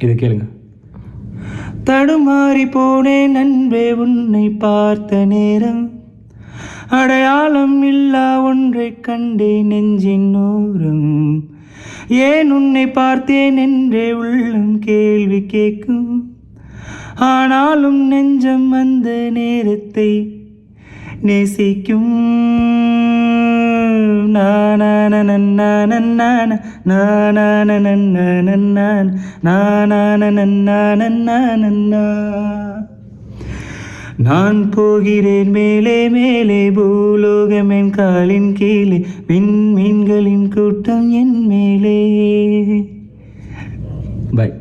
இதை கேளுங்க. தடுமாறி போனேன் அன்பே உன்னை பார்த்த நேரம், அடையாளம் இல்லா ஒன்றை கண்டேன் நெஞ்சின் ஓரம். ஏன் உன்னை பார்த்தேன் என்றே உள்ளம் கேள்வி கேட்கும், ஆனாலும் நெஞ்சம் அந்த நேரத்தை நேசிக்கும். நான் போகிறேன் மேலே மேலே, பூலோகம் என் காலின் கீழே, விண்மீன்களின் கூட்டம் என் மேலே. பை.